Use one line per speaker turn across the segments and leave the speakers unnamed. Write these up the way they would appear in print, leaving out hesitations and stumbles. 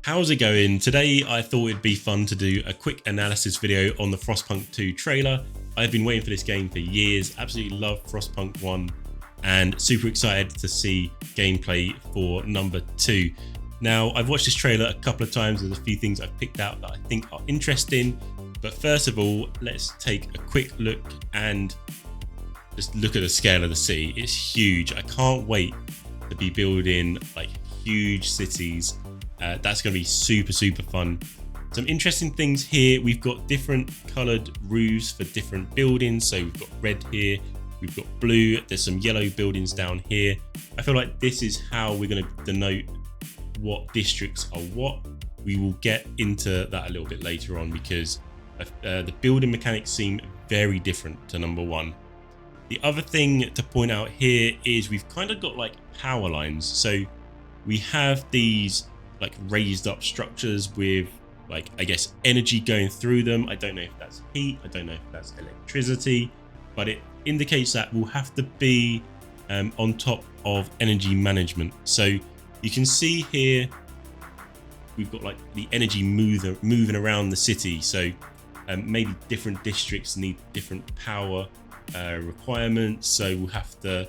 How's it going? Today I thought it'd be fun to do a quick analysis video on the Frostpunk 2 trailer. I've been waiting for this game for years, absolutely love Frostpunk 1 and super excited to see gameplay for number 2. Now I've watched this trailer a couple of times, there's a few things I've picked out that I think are interesting, but first of all let's take a quick look and just look at the scale of the city. It's huge. I can't wait to be building like huge cities. That's going to be super fun. Some interesting things here. We've got different colored roofs for different buildings. So we've got red here, we've got blue, there's some yellow buildings down here. I feel like this is how we're going to denote what districts are what. We will get into that a little bit later on because the building mechanics seem very different to number 1. The other thing to point out here is we've kind of got like power lines. So we have these like raised up structures with like, I guess, energy going through them. I don't know if that's heat, I don't know if that's electricity, but it indicates that we'll have to be on top of energy management. So you can see here we've got like the energy moving around the city. So maybe different districts need different power requirements, so we'll have to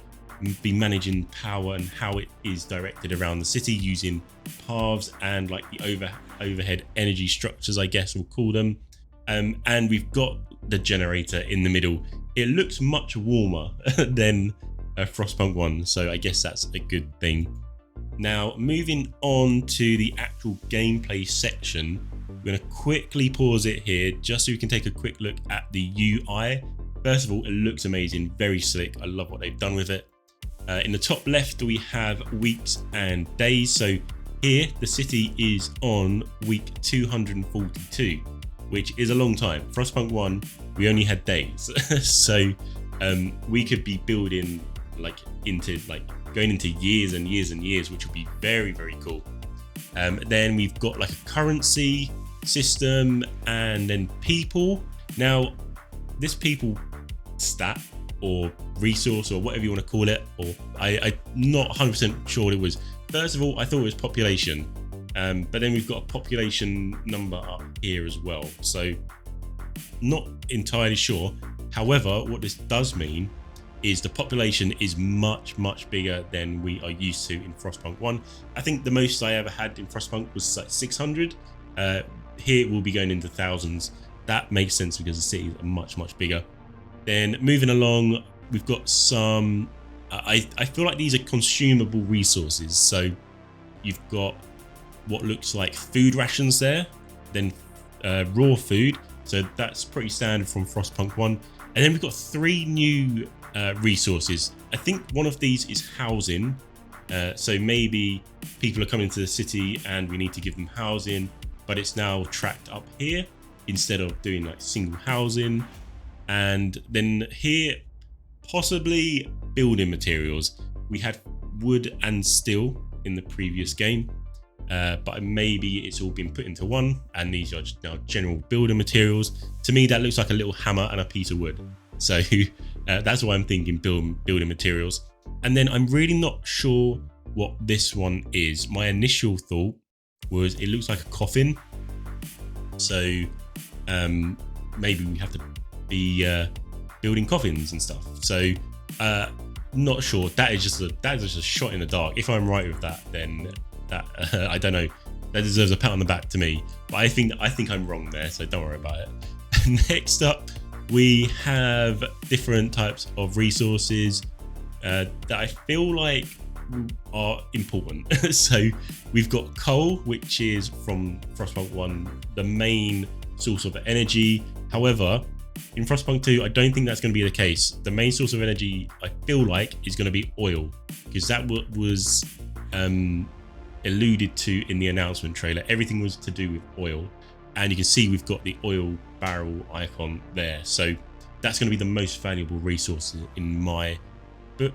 be managing power and how it is directed around the city using paths and like the overhead energy structures, I guess we'll call them. And we've got the generator in the middle. It looks much warmer than Frostpunk 1, so I guess that's a good thing. Now moving on to the actual gameplay section, we're going to quickly pause it here just so we can take a quick look at the UI. First of all, it looks amazing, very slick. I love what they've done with it. In the top left, we have weeks and days. So here, the city is on week 242, which is a long time. Frostpunk 1, we only had days. So we could be building like into like going into years and years and years, which would be very cool. Then we've got like a currency system and then people. Now, this people stat or resource or whatever you want to call it, or I'm not 100% sure what it was. First of all, I thought it was population, but then we've got a population number up here as well, so not entirely sure. However, what this does mean is the population is much bigger than we are used to in Frostpunk 1. I think the most I ever had in Frostpunk was like 600. Here we'll be going into thousands. That makes sense because the cities are much bigger. Then moving along, we've got some, I feel like these are consumable resources. So you've got what looks like food rations there, then raw food. So that's pretty standard from Frostpunk 1. And then we've got 3 new resources. I think one of these is housing. So maybe people are coming to the city and we need to give them housing, but it's now tracked up here instead of doing like single housing. And then here, possibly building materials. We had wood and steel in the previous game, but maybe it's all been put into one and these are just now general building materials. To me, that looks like a little hammer and a piece of wood. So that's why I'm thinking building materials. And then I'm really not sure what this one is. My initial thought was it looks like a coffin. So maybe we have to be building coffins and stuff. So not sure. That is just a shot in the dark. If I'm right with that, then that I don't know, that deserves a pat on the back to me, but I think I'm wrong there, so don't worry about it. Next up, we have different types of resources that I feel like are important. So we've got coal, which is from Frostpunk 1, the main source of energy. However, in Frostpunk 2, I don't think that's going to be the case. The main source of energy, I feel like, is going to be oil, because that was alluded to in the announcement trailer. Everything was to do with oil, and you can see we've got the oil barrel icon there. So that's going to be the most valuable resource in my book.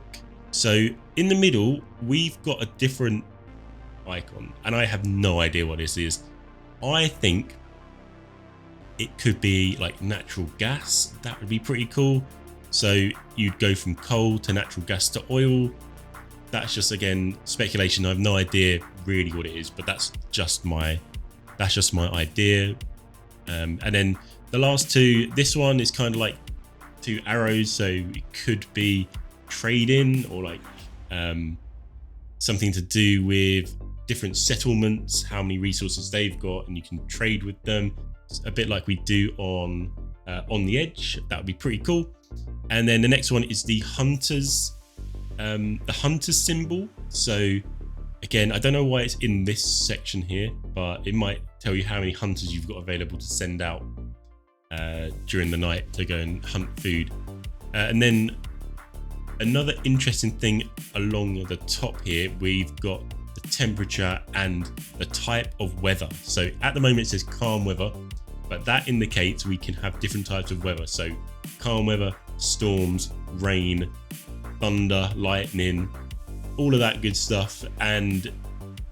So in the middle, we've got a different icon, and I have no idea what this is. I think it could be like natural gas. That would be pretty cool. So you'd go from coal to natural gas to oil. That's just, again, speculation. I have no idea really what it is, but that's just my That's just my idea. And then the last two, this one is kind of like two arrows, so it could be trading or like something to do with different settlements, how many resources they've got, and you can trade with them. It's a bit like we do on the Edge. That would be pretty cool. And then the next one is the hunters symbol. So again, I don't know why it's in this section here, but it might tell you how many hunters you've got available to send out during the night to go and hunt food. And then another interesting thing along the top here, we've got the temperature and the type of weather. So at the moment it says calm weather, but that indicates we can have different types of weather. So calm weather, storms, rain, thunder, lightning, all of that good stuff. And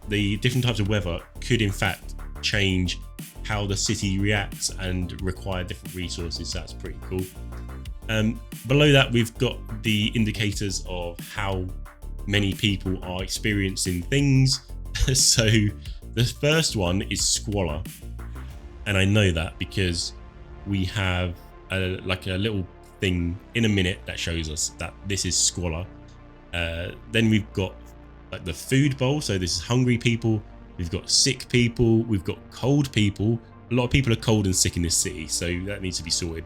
the different types of weather could in fact change how the city reacts and require different resources. So that's pretty cool. Below that, we've got the indicators of how many people are experiencing things. So the first one is squalor, and I know that because we have a little thing in a minute that shows us that this is squalor. Then we've got like the food bowl, so this is hungry people. We've got sick people, we've got cold people. A lot of people are cold and sick in this city, so that needs to be sorted.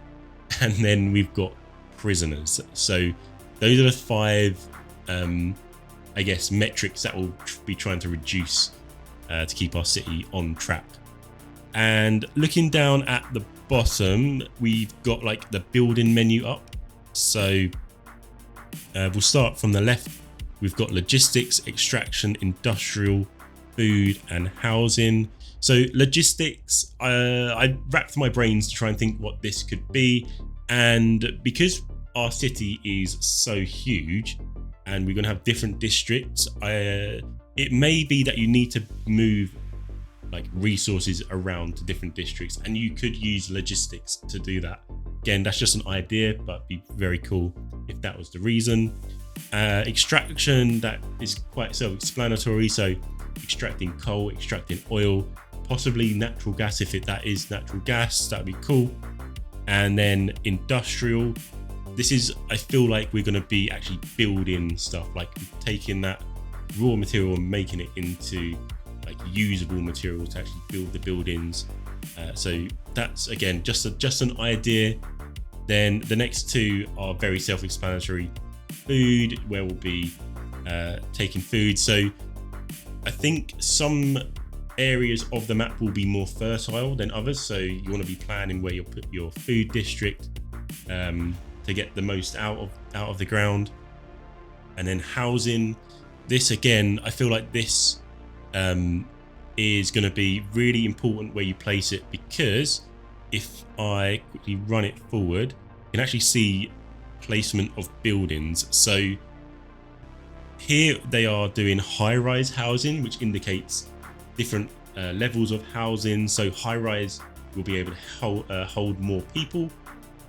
And then we've got prisoners. So those are the 5 I guess metrics that we'll be trying to reduce to keep our city on track. And looking down at the bottom, we've got like the building menu up. So we'll start from the left. We've got logistics, extraction, industrial, food, and housing. So logistics, I racked my brains to try and think what this could be. And because our city is so huge and we're going to have different districts, it may be that you need to move like resources around to different districts, and you could use logistics to do that. Again, that's just an idea, but it'd be very cool if that was the reason. Extraction, that is quite self-explanatory. So extracting coal, extracting oil, possibly natural gas. If that is natural gas, that'd be cool. And then industrial, this is, I feel like we're going to be actually building stuff, like taking that raw material and making it into like usable material to actually build the buildings. So that's again just an idea. Then the next 2 are very self-explanatory. Food, where we'll be taking food. So I think some areas of the map will be more fertile than others, so you want to be planning where you'll put your food district to get the most out of the ground. And then housing, this again, I feel like this is going to be really important where you place it, because if I quickly run it forward, you can actually see placement of buildings. So here they are doing high-rise housing, which indicates different levels of housing. So high-rise will be able to hold more people.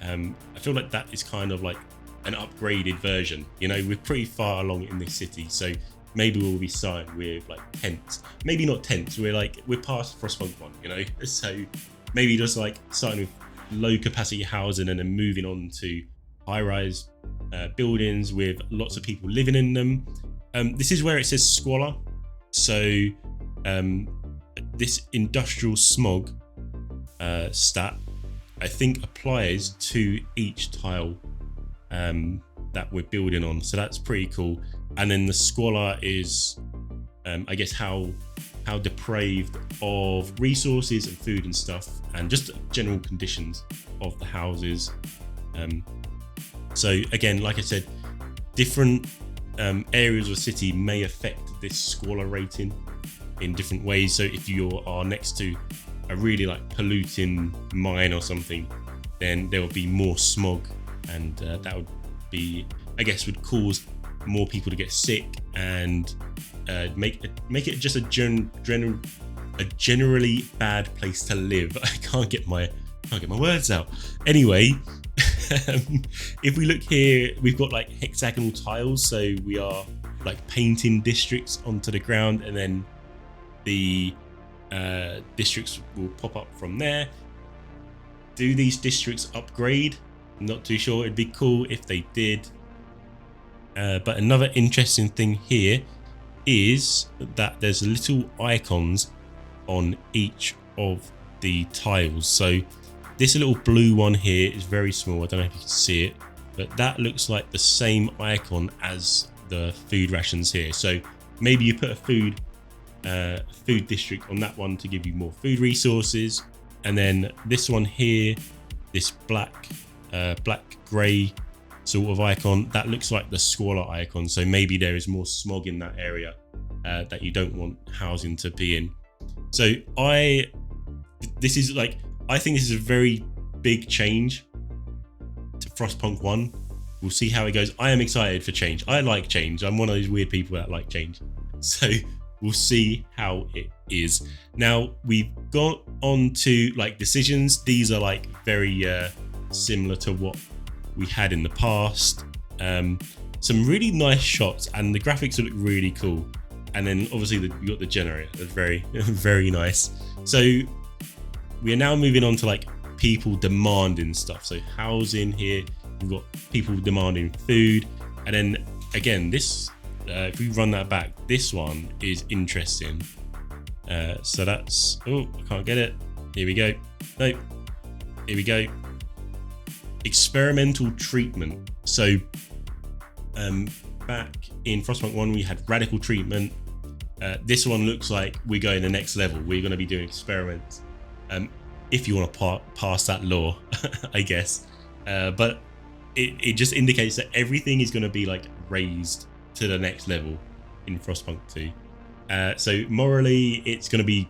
I feel like that is kind of like an upgraded version. You know, we're pretty far along in this city, so maybe we'll be starting with like tents. Maybe not tents. We're past Frostpunk 1, you know. So maybe just like starting with low capacity housing and then moving on to high-rise buildings with lots of people living in them. This is where it says squalor. So this industrial smog stat, I think, applies to each tile that we're building on. So that's pretty cool. And then the squalor is, I guess, how depraved of resources and food and stuff, and just general conditions of the houses. So again, like I said, different areas of the city may affect this squalor rating in different ways. So if you are next to a really like polluting mine or something, then there will be more smog, and that would be, I guess, would cause more people to get sick and make it just a generally bad place to live. I can't get my words out. Anyway, if we look here, we've got like hexagonal tiles, so we are like painting districts onto the ground, and then the districts will pop up from there. Do these districts upgrade? Not too sure. It'd be cool if they did. But another interesting thing here is that there's little icons on each of the tiles. So this little blue one here is very small. I don't know if you can see it, but that looks like the same icon as the food rations here. So maybe you put a food district on that one to give you more food resources, and then this one here, this black grey sort of icon, that looks like the squalor icon. So maybe there is more smog in that area that you don't want housing to be in. So I think this is a very big change to Frostpunk 1. We'll see how it goes. I am excited for change. I like change. I'm one of those weird people that like change. So we'll see how it is. Now we've got on to like decisions. These are like very similar to what we had in the past. Some really nice shots, and the graphics look really cool. And then obviously you got the generator. That's very, very nice. So we are now moving on to like people demanding stuff. So housing here, we've got people demanding food. And then again, this, if we run that back, this one is interesting. So that's, oh, I can't get it. Here we go. No, here we go. Experimental treatment. So back in Frostpunk 1, we had radical treatment. This one looks like we're going the next level. We're going to be doing experiments. If you want to pass that law, I guess. But it just indicates that everything is going to be like raised to the next level in Frostpunk 2. So morally, it's going to be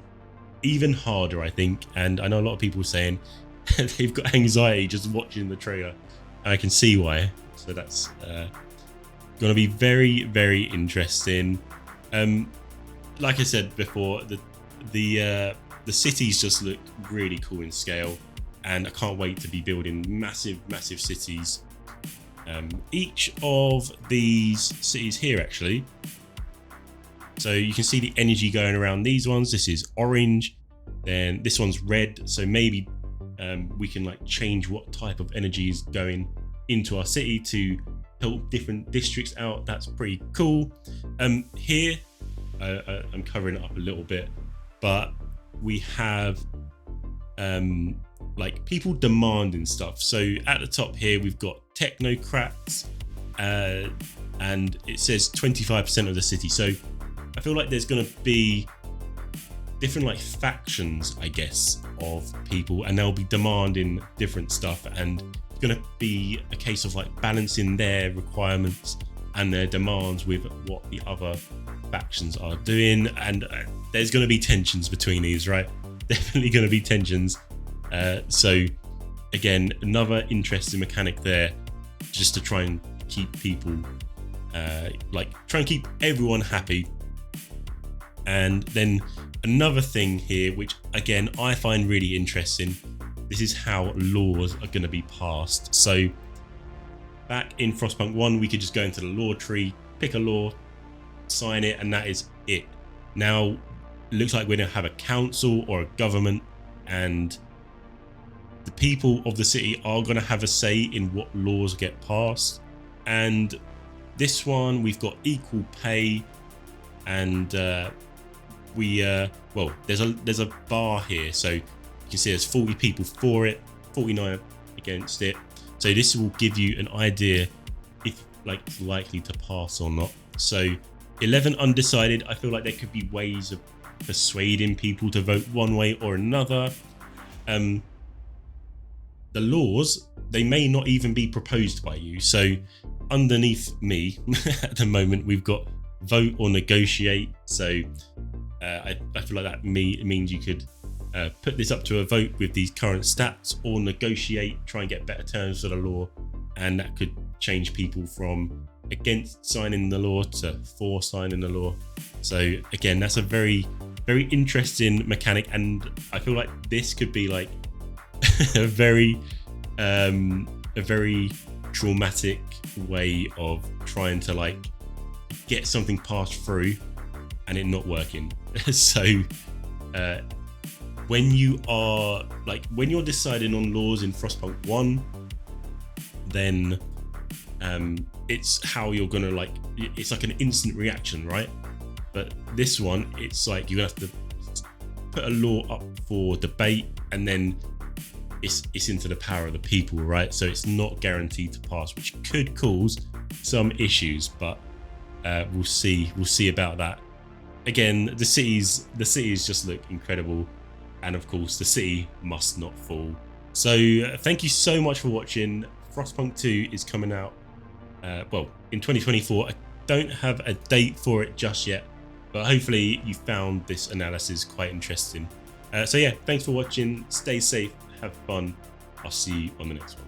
even harder, I think. And I know a lot of people saying they've got anxiety just watching the trailer. I can see why. So that's going to be very, very interesting. Like I said before, the cities just look really cool in scale, and I can't wait to be building massive cities. Each of these cities here, actually, so you can see the energy going around these ones. This is orange, then this one's red, so maybe we can like change what type of energy is going into our city to help different districts out. That's pretty cool. Here I'm covering it up a little bit, but we have like people demanding stuff. So at the top here we've got technocrats, and it says 25% of the city. So I feel like there's going to be different like factions, I guess, of people, and they'll be demanding different stuff, and it's going to be a case of like balancing their requirements and their demands with what the other factions are doing. And there's going to be tensions between these, right? Definitely going to be tensions. So again, another interesting mechanic there, just to try and keep people try and keep everyone happy. And then another thing here, which again I find really interesting, this is how laws are going to be passed. So back in Frostpunk 1, we could just go into the law tree, pick a law, sign it, and that is it. Now it looks like we're going to have a council or a government, and the people of the city are going to have a say in what laws get passed. And this one, we've got equal pay, and well, there's a bar here, so you can see there's 40 people for it, 49 against it. So this will give you an idea if like it's likely to pass or not. So 11 undecided. I feel like there could be ways of persuading people to vote one way or another. The laws, they may not even be proposed by you. So underneath me at the moment, we've got vote or negotiate. So I feel like that means you could put this up to a vote with these current stats, or negotiate, try and get better terms for the law, and that could change people from against signing the law to for signing the law. So again, that's a very, very interesting mechanic, and I feel like this could be like a very traumatic way of trying to like get something passed through and it not working. So when you're deciding on laws in Frostpunk 1, then it's how you're gonna it's like an instant reaction, right? But this one, it's like you're gonna have to put a law up for debate, and then it's into the power of the people, right? So it's not guaranteed to pass, which could cause some issues, but we'll see about that. Again, the cities just look incredible, and of course the city must not fall. So thank you so much for watching. Frostpunk 2 is coming out well in 2024. I don't have a date for it just yet, but hopefully you found this analysis quite interesting. So yeah, thanks for watching. Stay safe, have fun. I'll see you on the next one.